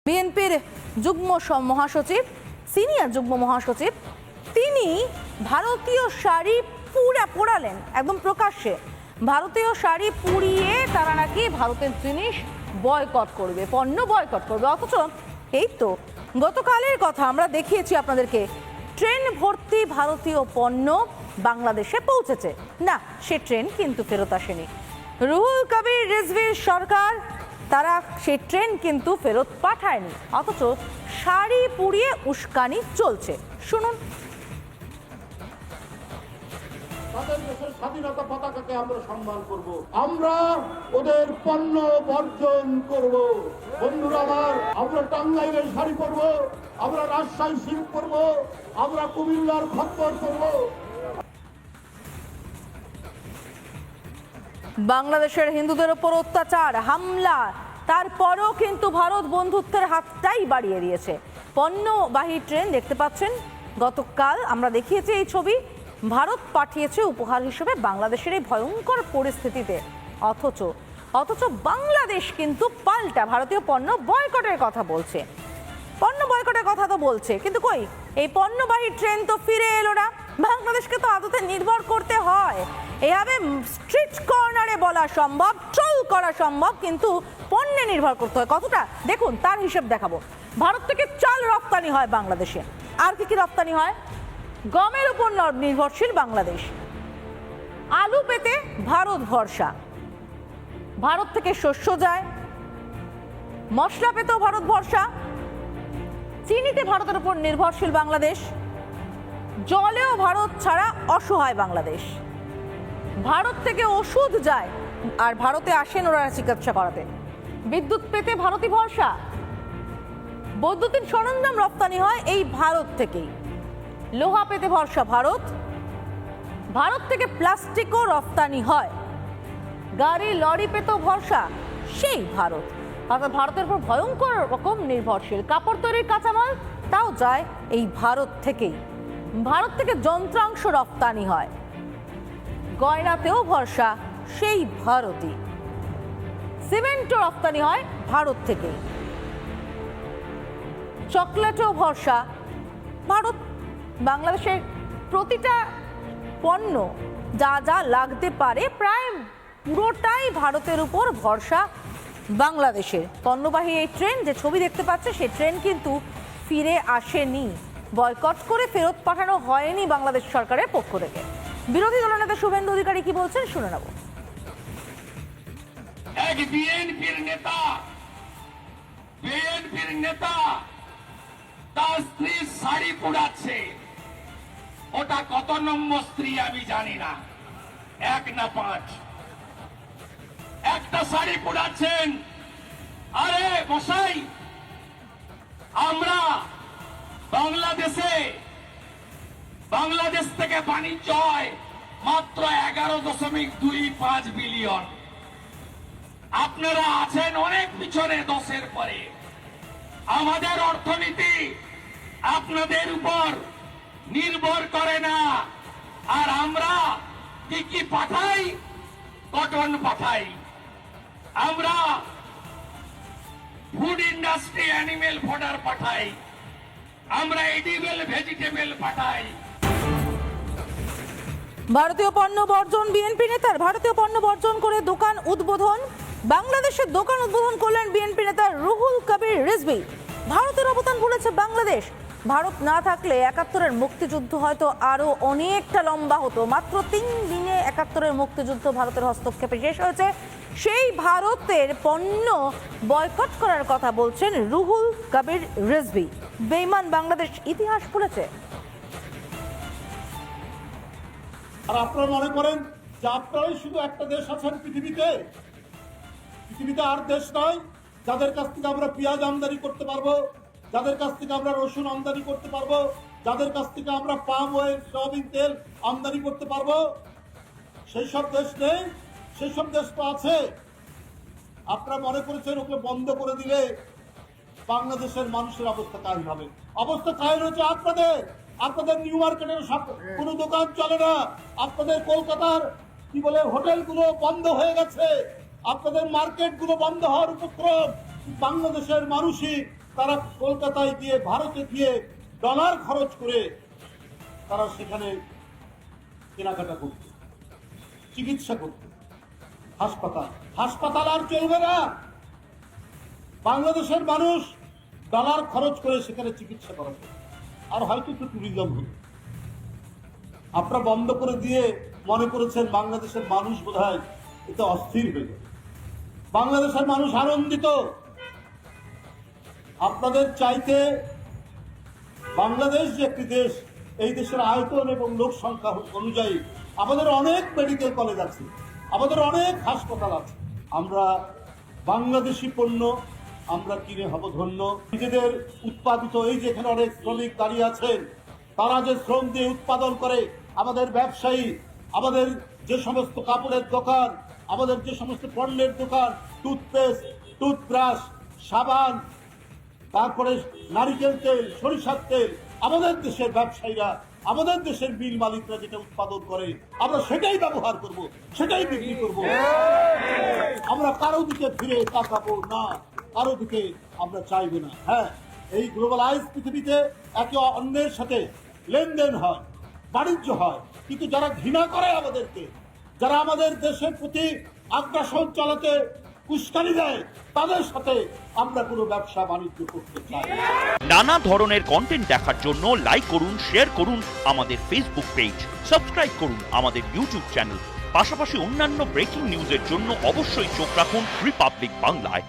বিএনপির যুগ্ম মহাসচিব, সিনিয়র যুগ্ম মহাসচিব, তিনি ভারতীয় শাড়ি পোড়ালেন একদম প্রকাশ্যে। ভারতীয় শাড়ি পুড়িয়ে তারা নাকি ভারতের জিনিস বয়কট করবে, পণ্য বয়কট করবে। অথচ এই তো গতকালের কথা আমরা দেখিয়েছি আপনাদেরকে, ট্রেন ভর্তি ভারতীয় পণ্য বাংলাদেশে পৌঁছেছে। না, সে ট্রেন কিন্তু ফেরত আসেনি। রুহুল কবির রিজভির সরকার তারা সেই ট্রেন কিন্তু ফেরত পাঠায়নি, অথচ শাড়ি পুড়িয়ে উস্কানি চলছে। শুনুন। তাদের দেশের স্বাধীনতা পতাকাকে আমরা সম্মান করব, আমরা ওদের পণ্য বর্জন করব। বন্ধুরা আমার, আমরা টাঙ্গাইলের শাড়ি পরব, আমরা রাজশাহী সিল্ক পরব, আমরা কুমিল্লার খপ্পর পরব। বাংলাদেশের হিন্দুদের ওপর অত্যাচার, হামলা, তারপরও কিন্তু ভারত বন্ধুত্বের হাতটাই বাড়িয়ে দিয়েছে। পণ্যবাহী ট্রেন দেখতে পাচ্ছেন, গতকাল আমরা দেখিয়েছি এই ছবি, ভারত পাঠিয়েছে উপহার হিসেবে বাংলাদেশের এই ভয়ঙ্কর পরিস্থিতিতে। অথচ বাংলাদেশ কিন্তু পাল্টা ভারতীয় পণ্য বয়কটের কথা বলছে। পণ্য বয়কটের কথা তো বলছে, কিন্তু কই এই পণ্যবাহী ট্রেন তো ফিরে এলো না। বাংলাদেশকে তো আদতে নির্ভর করতে হয়। এভাবে স্ট্রিট কর্নারে বলা সম্ভব, ট্রোল করা সম্ভব, কিন্তু পণ্যে নির্ভর করতে হয় কতটা দেখুন, তার হিসেব দেখাবো। ভারত থেকে চাল রপ্তানি হয় বাংলাদেশে, আর কি রপ্তানি হয়? গমের উপর নির্ভরশীল বাংলাদেশ। আলু পেতে ভারত ভরসা, ভারত থেকে শস্য যায়। মশলা পেতেও ভারত ভরসা, চিনিতে ভারতের উপর নির্ভরশীল বাংলাদেশ। জলেও ভারত ছাড়া অসহায় বাংলাদেশ। ভারত থেকে ওষুধ যায় আর ভারতে আসেন ওরা চিকিৎসা করাতে। বিদ্যুৎ পেতে ভারতই ভরসা। বৈদ্যুতিক সরঞ্জাম রপ্তানি হয় এই ভারত থেকেই। লোহা পেতে ভরসা ভারত। ভারত থেকে প্লাস্টিকও রপ্তানি হয়। গাড়ি লরি পেতেও ভরসা সেই ভারত। অর্থাৎ ভারতের উপর ভয়ঙ্কর রকম নির্ভরশীল। কাপড় তৈরির কাঁচামাল তাও যায় এই ভারত থেকেই। ভারত থেকে যন্ত্রাংশ রপ্তানি হয়। গয়নাতেও ভরসা সেই ভারতই। সিমেন্টও রপ্তানি হয় ভারত থেকেই। চকলেটও ভরসা ভারত। বাংলাদেশের প্রতিটা পণ্য যা যা লাগতে পারে প্রায় পুরোটাই ভারতের উপর ভরসা বাংলাদেশের। পণ্যবাহী এই ট্রেন যে ছবি দেখতে পাচ্ছে, সেই ট্রেন কিন্তু ফিরে আসেনি, বয়কট করে ফেরত পাঠানো হয়নি বাংলাদেশ সরকারের পক্ষ থেকে। বিরোধী দলনেতা শুভেন্দু অধিকারী কি বলছেন শুনে নেব। এক বিএনপির নেতা তার স্ত্রী শাড়ি পোড়াচ্ছে। ওটা কত নম্বর স্ত্রী আমি জানি না, 1 না 5। একটা শাড়ি পোড়াচ্ছেন। আরে মশাই, আমরা বাংলাদেশ থেকে বাণিজ্য হয় মাত্র 11.25 বিলিয়ন। আপনারা আছেন অনেক পিছনে, 10-এর পরে। আমাদের অর্থনীতি আপনাদের উপর নির্ভর করে না। আর আমরা কি পাঠাই? কটন পাঠাই। আমরা ফুড ইন্ডাস্ট্রি অ্যানিমেল ফডার পাঠাই। আমরা এডিবল ভেজিটেবল পাঠাই। ভারতীয় পণ্য বর্জন বিএনপি নেতার। ভারতীয় পণ্য বর্জন করে দোকান উদ্বোধন। বাংলাদেশের দোকান উদ্বোধন করলেন বিএনপি নেতা রুহুল কবির রিজভী। ভারতের অবদান বলেছে বাংলাদেশ। ভারত না থাকলে 71-এর মুক্তিযুদ্ধ হয়তো আরো অনেকটা লম্বা হতো। মাত্র 3 দিনে 71-এর মুক্তিযুদ্ধ ভারতের হস্তক্ষেপে শেষ হয়েছে। সেই ভারতের পণ্য বয়কট করার কথা বলছেন রুহুল কবির রিজভী। বেঈমান বাংলাদেশ ইতিহাস ভুলেছে। আর আপনারা মনে করেন যে আপনারাই শুধু একটা দেশ আছেন পৃথিবীতে আর দেশ নয় যাদের কাছ থেকে আমরা পেঁয়াজ আমদানি করতে পারবো, যাদের কাছ থেকে আমরা রসুন আমদানি করতে পারবো, যাদের কাছ থেকে আমরা পাম অয়েল, সয়াবিন তেল আমদানি করতে পারবো। সেই সব দেশ নেই, সেই সব দেশ তো আছে। আপনারা মনে করেছেন ওকে বন্ধ করে দিলে বাংলাদেশের মানুষের অবস্থা কাহিল হবে। অবস্থা কাহিল হচ্ছে আপনাদের নিউ মার্কেটের কোনো দোকান চলে না। আপনাদের কলকাতার হোটেলগুলো বন্ধ হয়ে গেছে। আপনাদের মার্কেটগুলো বন্ধ হওয়ার উপক্রম। বাংলাদেশের মানুষই তারা কলকাতায় গিয়ে ভারতে গিয়ে ডলার খরচ করে তারা সেখানে কেনাকাটা করত, চিকিৎসা করত। হাসপাতাল আর চলবে না। বাংলাদেশের মানুষ ডলার খরচ করে সেখানে চিকিৎসা করাবে, আর হয়তো একটু ট্যুরিজম হলো। আপনারা বন্ধ করে দিয়ে মনে করেছেন বাংলাদেশের মানুষ বোধহয় এতে অস্থির হয়ে যাবে। বাংলাদেশের মানুষ আনন্দিত। আপনাদের চাইতে বাংলাদেশ যে একটি দেশ, এই দেশের আয়তন এবং লোক সংখ্যা অনুযায়ী আমাদের অনেক মেডিকেল কলেজ আছে, আমাদের অনেক হাসপাতাল আছে। আমরা বাংলাদেশি পণ্য আমরা কিনে হব ধন্য। নিজেদের উৎপাদিত, এই যেখানে অনেক শ্রমিক দাঁড়িয়ে আছেন, তারা যে শ্রম দিয়ে উৎপাদন করে, আমাদের ব্যবসায়ী, আমাদের যে সমস্ত কাপড়ের দোকান, আমাদের যে সমস্ত পণ্যের দোকান, টুথপেস্ট, টুথব্রাশ, সাবান, তারপরে নারিকেল তেল, সরিষার তেল, আমাদের দেশের ব্যবসায়ীরা, আমাদের দেশের মিল মালিকরা যেটা উৎপাদন করে আমরা সেটাই ব্যবহার করব, সেটাই বিক্রি করব। আমরা কারো দিকে ফিরে তাকাবো না, কারো দিকে আমরা চাইবো না। হ্যাঁ, এই গ্লোবালাইজ পৃথিবীতে একে অন্যের সাথে লেনদেন হয়, বাণিজ্য হয়, কিন্তু যারা ঘৃণা করে আমাদেরকে, যারা আমাদের দেশের প্রতি আগ্রাসন চালাতে উস্কানি দেয়, তাদের সাথে আমরা কোনো ব্যবসা বাণিজ্য করতে চাই না। নানা ধরনের কন্টেন্ট দেখার জন্য লাইক করুন, শেয়ার করুন আমাদের ফেসবুক পেজ, সাবস্ক্রাইব করুন আমাদের ইউটিউব চ্যানেল। পাশাপাশি অন্যান্য ব্রেকিং নিউজের জন্য অবশ্যই চোখ রাখুন রিপাবলিক বাংলায়।